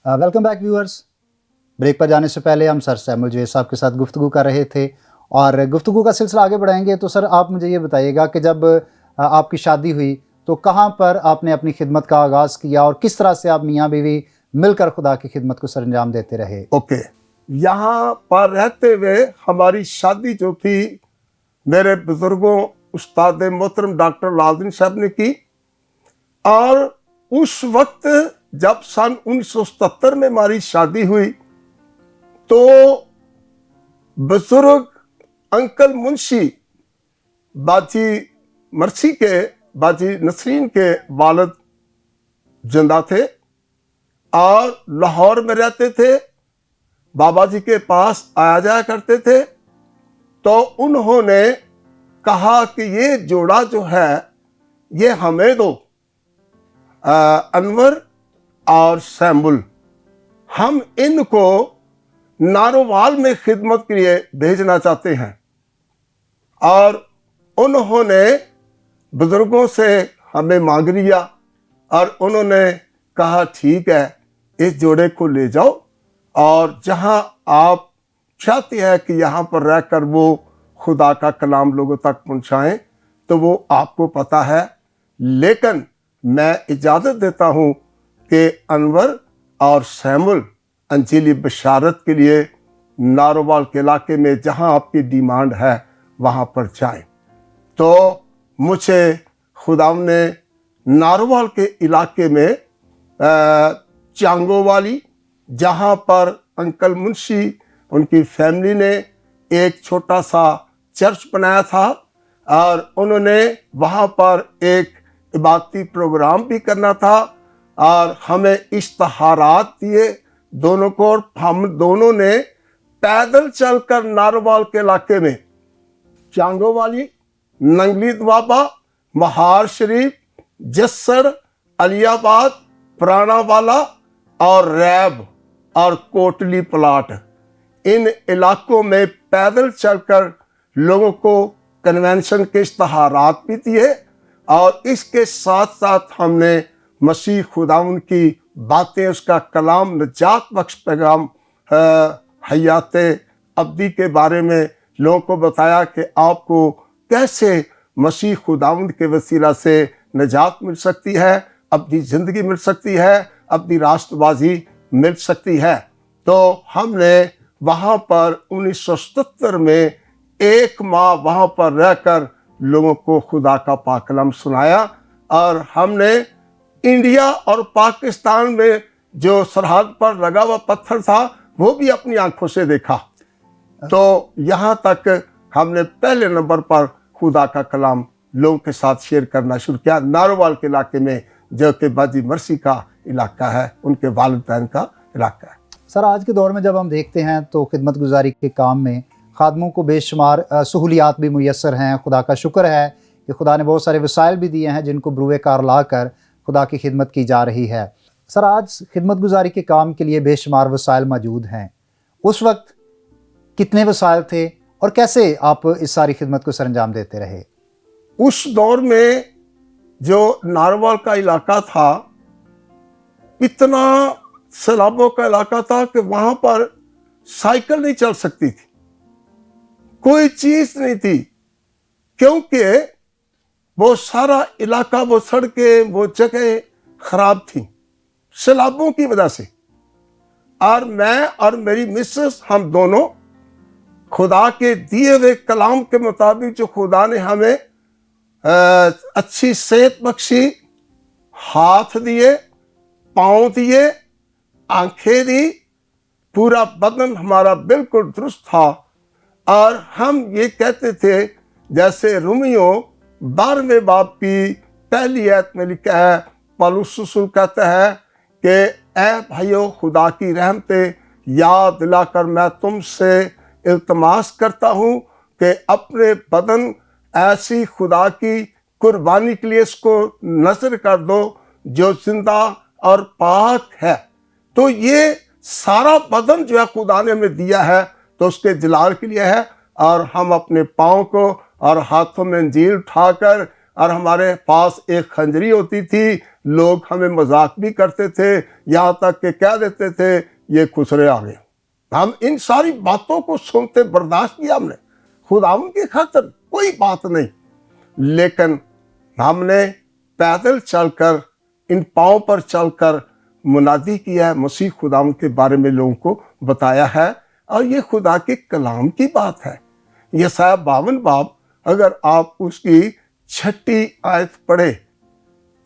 Welcome back viewers. Break पर जाने से पहले हम सर सैमुअल जवेद साहब के साथ गुफ्तगू कर रहे थे और गुफ्तगू का सिलसिला आगे बढ़ाएंगे। तो सर आप मुझे ये बताइएगा कि जब आपकी शादी हुई तो कहाँ पर आपने अपनी खिदमत का आगाज़ किया और किस तरह से आप मियाँ बीवी मिलकर खुदा की खिदमत को सरंजाम देते रहे? ओके, यहाँ पर रहते हुए हमारी शादी जो थी मेरे बुजुर्गों उस्ताद मोहतरम डॉक्टर लालदीन साहब ने की। और उस वक्त जब सन 1977 में हमारी शादी हुई तो बुजुर्ग अंकल मुंशी बाजी मर्सी के बाजी नसरीन के वालिद जिंदा थे और लाहौर में रहते थे, बाबा जी के पास आया जाया करते थे। तो उन्होंने कहा कि ये जोड़ा जो है ये हमें दो, अनवर और सैमुअल, हम इनको नारोवाल में खिदमत के लिए भेजना चाहते हैं। और उन्होंने बुजुर्गों से हमें मांग लिया और उन्होंने कहा ठीक है, इस जोड़े को ले जाओ और जहां आप चाहते हैं कि यहाँ पर रहकर वो खुदा का कलाम लोगों तक पहुँचाएं तो वो आपको पता है, लेकिन मैं इजाज़त देता हूँ कि अनवर और सैमुअल अंजीली बशारत के लिए नारोवाल के इलाके में जहाँ आपकी डिमांड है वहाँ पर जाएं। तो मुझे खुदा ने नारोवाल के इलाके में चांगो वाली, जहाँ पर अंकल मुंशी उनकी फैमिली ने एक छोटा सा चर्च बनाया था और उन्होंने वहाँ पर एक इबादती प्रोग्राम भी करना था और हमें इश्तहारात दिए दोनों को। और हम दोनों ने पैदल चलकर नारोवाल के इलाके में चांगो वाली, नंगली द्वाबा, महार शरीफ, जस्सर, अलियाबाद, पुराना वाला और रैब और कोटली प्लाट, इन इलाकों में पैदल चलकर लोगों को कन्वेंशन के इश्तहारात भी दिए। और इसके साथ साथ हमने मसीह खुदावंद की बातें, उसका कलाम, निजात बख्श पैगाम, हयात अब्दी के बारे में लोगों को बताया कि आपको कैसे मसीह खुदावंद के वसीला से निजात मिल सकती है, अपनी ज़िंदगी मिल सकती है, अपनी राष्ट्रबाजी मिल सकती है। तो हमने वहाँ पर 1977 में एक माह वहाँ पर रहकर लोगों को खुदा का पाक कलाम सुनाया। और हमने इंडिया और पाकिस्तान में जो सरहद पर लगा हुआ पत्थर था वो भी अपनी आंखों से देखा। तो यहाँ तक हमने पहले नंबर पर खुदा का कलाम लोगों के साथ शेयर करना शुरू किया, नारोवाल के इलाके में, जो कि बाजी मर्सी का इलाका है, उनके वालिदैन का इलाका है। सर, आज के दौर में जब हम देखते हैं तो खिदमत गुजारी के काम में खादमों को बेशुमार सहूलियात भी मुयस्सर हैं। खुदा का शुक्र है कि खुदा ने बहुत सारे वसाइल भी दिए हैं जिनको बरूए कार ला कर खुदा की खिदमत की जा रही है। सर, आज खिदमत गुजारी के काम के लिए बेशुमार वसाइल मौजूद हैं। उस वक्त कितने वसाइल थे और कैसे आप इस सारी खिदमत को सरंजाम देते रहे? उस दौर में जो नारोवाल का इलाका था, इतना सैलाबों का इलाका था कि वहाँ पर साइकिल नहीं चल सकती थी, कोई चीज नहीं थी, क्योंकि वो सारा इलाका, वो सड़कें, वो जगह खराब थी सैलाबों की वजह से। और मैं और मेरी मिसेस, हम दोनों खुदा के दिए हुए कलाम के मुताबिक, जो खुदा ने हमें अच्छी सेहत बख्शी, हाथ दिए, पाँव दिए, आंखें दी, पूरा बदन हमारा बिल्कुल दुरुस्त था। और हम ये कहते थे, जैसे रोमियो 12वें बाब की पहली आयत में लिखा है, पौलुस रसूल कहता है कि ऐ भाइयों, खुदा की रहमतें याद दिलाकर मैं तुमसे इल्तमास करता हूँ कि अपने बदन ऐसी खुदा की कुर्बानी के लिए इसको नजर कर दो जो जिंदा और पाक है। तो ये सारा बदन जो है खुदा ने हमें दिया है तो उसके जलाल के लिए है। और हम अपने पाँव को और हाथों में इंजील उठाकर, और हमारे पास एक खंजरी होती थी, लोग हमें मजाक भी करते थे, यहाँ तक कि कह देते थे ये खुसरे आ गए। हम इन सारी बातों को सुनते बर्दाश्त किया हमने, खुदावंद की खातिर कोई बात नहीं, लेकिन हमने पैदल चलकर, इन पाँव पर चलकर मुनादी किया है, मसीह खुदावंद के बारे में लोगों को बताया है। और ये खुदा के कलाम की बात है। यशायाह 52 बाब, अगर आप उसकी 6 आयत पढ़े,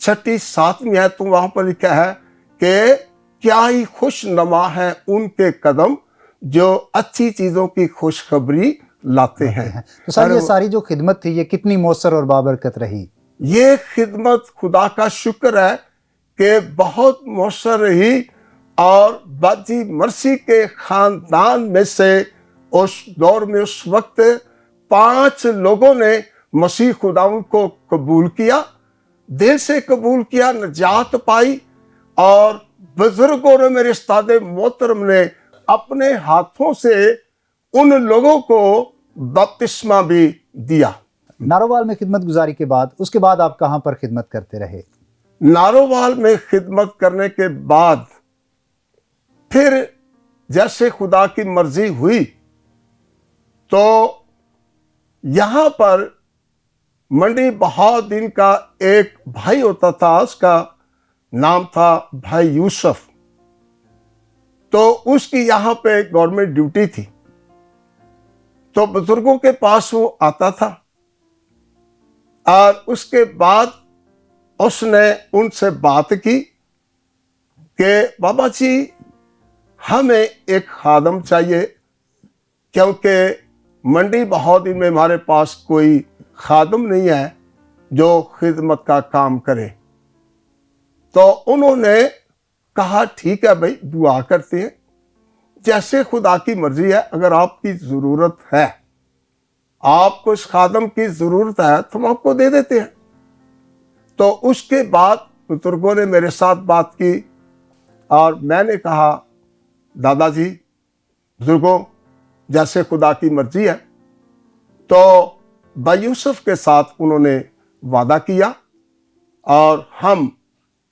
6-7 आयत, तो वहां पर लिखा है कि क्या ही खुश नमा है उनके कदम जो अच्छी चीजों की खुशखबरी लाते हैं। तो सर, ये सारी जो खिदमत थी ये कितनी मौसर और बाबरकत रही? ये खिदमत खुदा का शुक्र है कि बहुत मौसर रही। और बाजी मर्सी के खानदान में से उस दौर में उस वक्त 5 लोगों ने मसीह खुदावंद को कबूल किया, दिल से कबूल किया, निजात पाई। और बुजुर्गों ने, मेरे उस्ताद मोहतरम ने अपने हाथों से उन लोगों को बपतिस्मा भी दिया। नारोवाल में खिदमत गुजारी के बाद, उसके बाद आप कहाँ पर खिदमत करते रहे? नारोवाल में खिदमत करने के बाद फिर जैसे खुदा की मर्जी हुई, तो यहां पर मंडी बहाउद्दीन का एक भाई होता था, उसका नाम था भाई यूसुफ। तो उसकी यहां पे गवर्नमेंट ड्यूटी थी, तो बुजुर्गों के पास वो आता था। और उसके बाद उसने उनसे बात की कि बाबा जी, हमें एक खादम चाहिए, क्योंकि मंडी बहाउद्दीन में हमारे पास कोई खादम नहीं है जो खिदमत का काम करे। तो उन्होंने कहा ठीक है भाई, दुआ करते हैं, जैसे खुदा की मर्जी है। अगर आपकी ज़रूरत है, आपको इस खादम की ज़रूरत है, तो हम आपको दे देते हैं। तो उसके बाद बुजुर्गों ने मेरे साथ बात की और मैंने कहा दादाजी, बुजुर्गों, जैसे खुदा की मर्जी है। तो भाई यूसुफ के साथ उन्होंने वादा किया और हम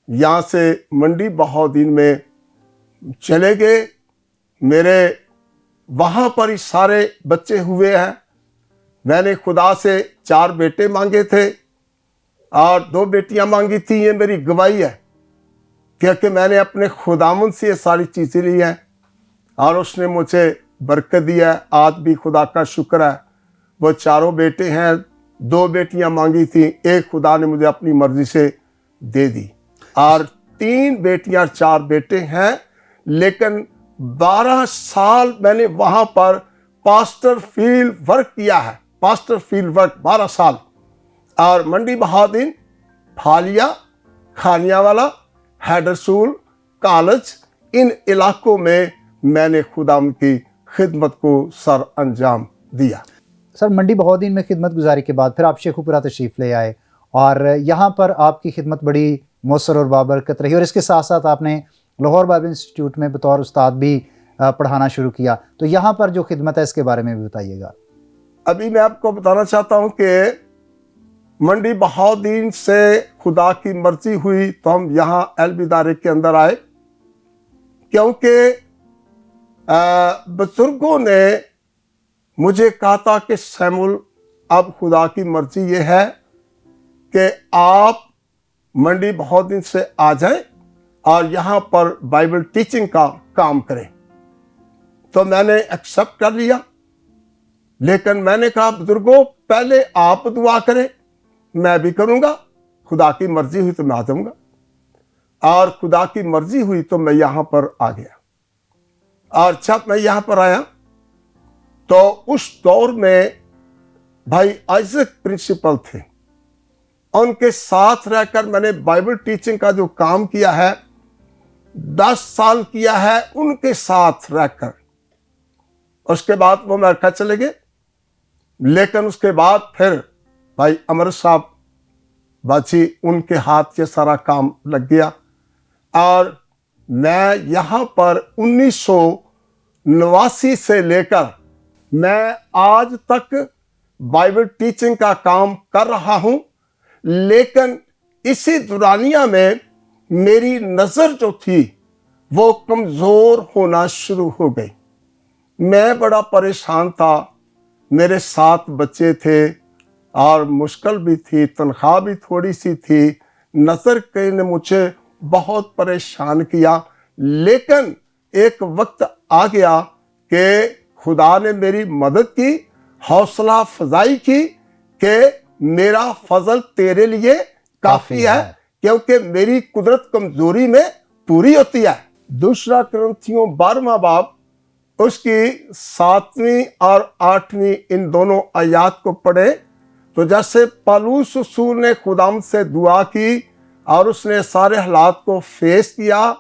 यहाँ से मंडी बहाउद्दीन में चले गए। मेरे वहाँ पर ही सारे बच्चे हुए हैं। मैंने खुदा से 4 बेटे मांगे थे और 2 बेटियां मांगी थी। ये मेरी गवाही है, क्योंकि मैंने अपने खुदावंद से ये सारी चीज़ें ली हैं और उसने मुझे बरकत दिया है। आज भी खुदा का शुक्र है, वो 4 बेटे हैं। 2 बेटियां मांगी थी, एक खुदा ने मुझे अपनी मर्जी से दे दी। और 3 बेटियां 4 बेटे हैं। लेकिन 12 साल मैंने वहाँ पर पास्टर फील्ड वर्क किया है, पास्टर फील्ड वर्क 12 साल। और मंडी बहाउद्दीन, फालिया, खानियावाला, हैडरसूल, कॉलेज, इन इलाकों में मैंने खुदावंद की खिदमत को सर अंजाम दिया। सर, मंडी बहाउद्दीन में खिदमत गुजारी के बाद फिर आप शेखुपुरा तशरीफ़ ले आए और यहाँ पर आपकी खिदमत बड़ी मौसर और बाबरकत रही। और इसके साथ साथ आपने लाहौर बाइबल इंस्टीट्यूट में बतौर उस्ताद भी पढ़ाना शुरू किया। तो यहाँ पर जो खिदमत है इसके बारे में भी बताइएगा। अभी मैं आपको बताना चाहता हूँ कि मंडी बहाउद्दीन से खुदा की मर्जी हुई तो हम यहाँ एलबी इदारे के अंदर आए, क्योंकि बुजुर्गों ने मुझे कहा था कि सैमुल, अब खुदा की मर्जी ये है कि आप मंडी बहाउद्दीन से आ जाएं और यहाँ पर बाइबल टीचिंग का काम करें। तो मैंने एक्सेप्ट कर लिया, लेकिन मैंने कहा बुजुर्गों, पहले आप दुआ करें, मैं भी करूँगा। खुदा की मर्जी हुई तो मैं आ जाऊँगा। और खुदा की मर्जी हुई तो मैं यहाँ पर आ गया। और जब मैं यहाँ पर आया तो उस दौर में भाई आइजक प्रिंसिपल थे, उनके साथ रहकर मैंने बाइबल टीचिंग का जो काम किया है 10 साल किया है उनके साथ रहकर। उसके बाद वो अमेरिका चले गए, लेकिन उसके बाद फिर भाई अमर साहब बाजी, उनके हाथ ये सारा काम लग गया। और मैं यहाँ पर 1989 से लेकर मैं आज तक बाइबल टीचिंग का काम कर रहा हूँ। लेकिन इसी दुरानिया में मेरी नज़र जो थी वो कमज़ोर होना शुरू हो गई। मैं बड़ा परेशान था, मेरे 7 बच्चे थे और मुश्किल भी थी, तनख्वाह भी थोड़ी सी थी। नज़र कई ने मुझे बहुत परेशान किया, लेकिन एक वक्त आ गया कि खुदा ने मेरी मदद की, हौसला अफजाई की कि मेरा फजल तेरे लिए काफ़ी है, क्योंकि मेरी कुदरत कमज़ोरी में पूरी होती है। दूसरा कुरिन्थियों 12वां बाब उसकी 7वीं और 8वीं इन दोनों आयात को पढ़े तो जैसे पौलुस रसूल ने खुदाम से दुआ की और उसने सारे हालात को फेस किया,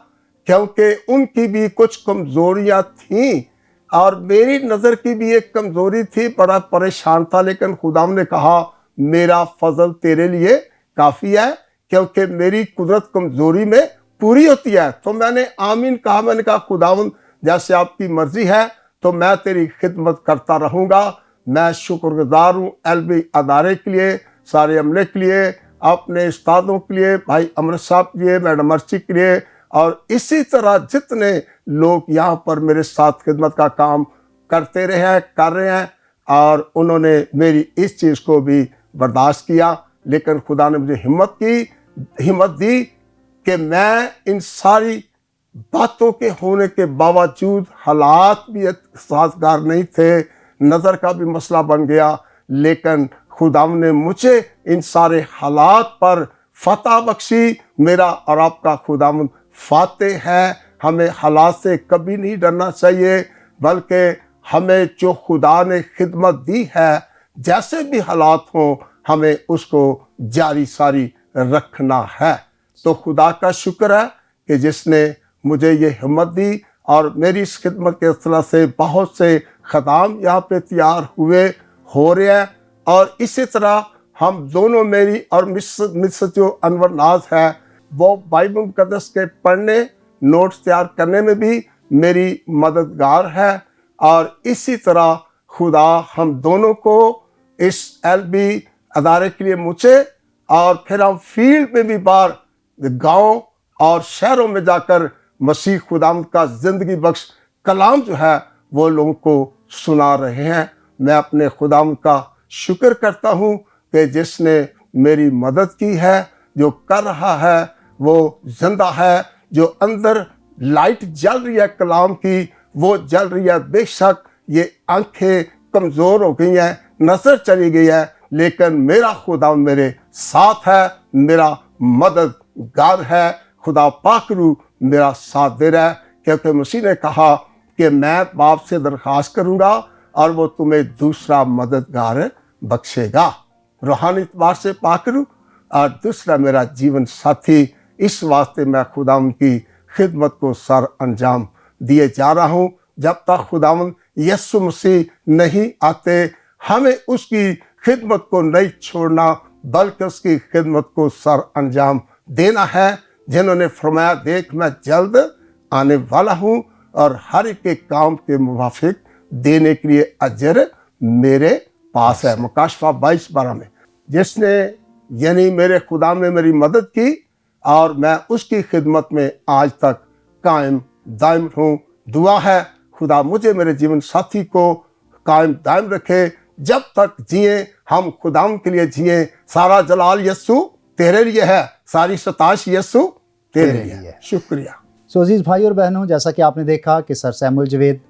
क्योंकि उनकी भी कुछ कमज़ोरियाँ थीं और मेरी नज़र की भी एक कमज़ोरी थी, बड़ा परेशान था। लेकिन खुदाम ने कहा मेरा फजल तेरे लिए काफ़ी है, क्योंकि मेरी कुदरत कमज़ोरी में पूरी होती है। तो मैंने आमीन कहा, मैंने कहा खुदावंद जैसे आपकी मर्जी है तो मैं तेरी खिदमत करता रहूँगा। मैं शुक्रगुजार हूँ एलबी अदारे के लिए, सारे अमले के लिए, अपने उस्तादों के लिए, भाई अमृत साहब के लिए, मैडम अर्ची के लिए और इसी तरह जितने लोग यहाँ पर मेरे साथ खिदमत का काम करते रहे हैं, कर रहे हैं और उन्होंने मेरी इस चीज़ को भी बर्दाश्त किया। लेकिन खुदा ने मुझे हिम्मत दी कि मैं इन सारी बातों के होने के बावजूद, हालात भी साजगार नहीं थे, नज़र का भी मसला बन गया, लेकिन खुदाम ने मुझे इन सारे हालात पर फतह बख्शी। मेरा और आपका खुदाम फातेह है। हमें हालात से कभी नहीं डरना चाहिए, बल्कि हमें जो खुदा ने खिदमत दी है, जैसे भी हालात हों, हमें उसको जारी सारी रखना है। तो खुदा का शुक्र है कि जिसने मुझे ये हिम्मत दी और मेरी इस खिदमत के तरह से बहुत से ख़दाम यहाँ पे तैयार हो रहे हैं। और इसी तरह हम दोनों, मेरी और मिस जो अनवर नाज है, वो बाइबल मुक़द्दस के पढ़ने, नोट्स तैयार करने में भी मेरी मददगार है। और इसी तरह खुदा हम दोनों को इस एलबी अदारे के लिए मुझे और फिर हम फील्ड में भी बाहर गाँव और शहरों में जाकर मसीह खुदाम का ज़िंदगी बख्श कलाम जो है वो लोगों को सुना रहे हैं। मैं अपने खुदाम का शुक्र करता हूँ कि जिसने मेरी मदद की है, जो कर रहा है वो जिंदा है, जो अंदर लाइट जल रही है कलाम की वो जल रही है। बेशक ये आंखें कमज़ोर हो गई हैं, नज़र चली गई है, लेकिन मेरा खुदा मेरे साथ है, मेरा मददगार है। खुदा पाकरू मेरा साथ दे रहा है, क्योंकि मसीह ने कहा कि मैं बाप से दरख्वास्त करूँगा और वो तुम्हें दूसरा मददगार बख्शेगा। रूहानी एतबार से पाकरू और दूसरा मेरा जीवन साथी। इस वास्ते मैं खुदावंद की खिदमत को सर अंजाम दिए जा रहा हूँ। जब तक खुदावंद यीशु मसीह नहीं आते, हमें उसकी खिदमत को नहीं छोड़ना, बल्कि उसकी खिदमत को सर अंजाम देना है। जिन्होंने फरमाया देख मैं जल्द आने वाला हूँ और हर एक के काम के मुवाफिक देने के लिए अजर मेरे पास है। मुकाशफा 22:12 में जिसने यानी मेरे खुदा में मेरी मदद की और मैं उसकी खिदमत में आज तक कायम दायम हूँ। दुआ है खुदा मुझे, मेरे जीवन साथी को कायम दायम रखे। जब तक जिए हम खुदाम के लिए जिए। सारा जलाल यस्सु तेरे लिए है, सारी सताश यस्सु तेरे लिए है। शुक्रिया। सो अजीज भाई और बहनों, जैसा कि आपने देखा कि सर सैमुअल जवेद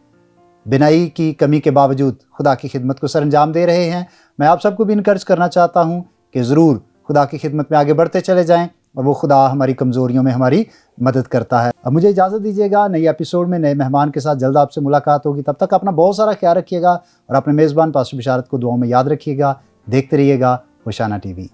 बिनाई की कमी के बावजूद खुदा की खिदमत को सर अंजाम दे रहे हैं। मैं आप सबको भी इनकरेज करना चाहता हूँ कि ज़रूर खुदा की खिदमत में आगे बढ़ते चले जाएं और वो खुदा हमारी कमज़ोरियों में हमारी मदद करता है। अब मुझे इजाज़त दीजिएगा, नई एपिसोड में नए मेहमान के साथ जल्द आपसे मुलाकात होगी। तब तक अपना बहुत सारा ख्याल रखिएगा और अपने मेज़बान पास्टर बिशारत को दुआओं में याद रखिएगा। देखते रहिएगा होशाना टीवी।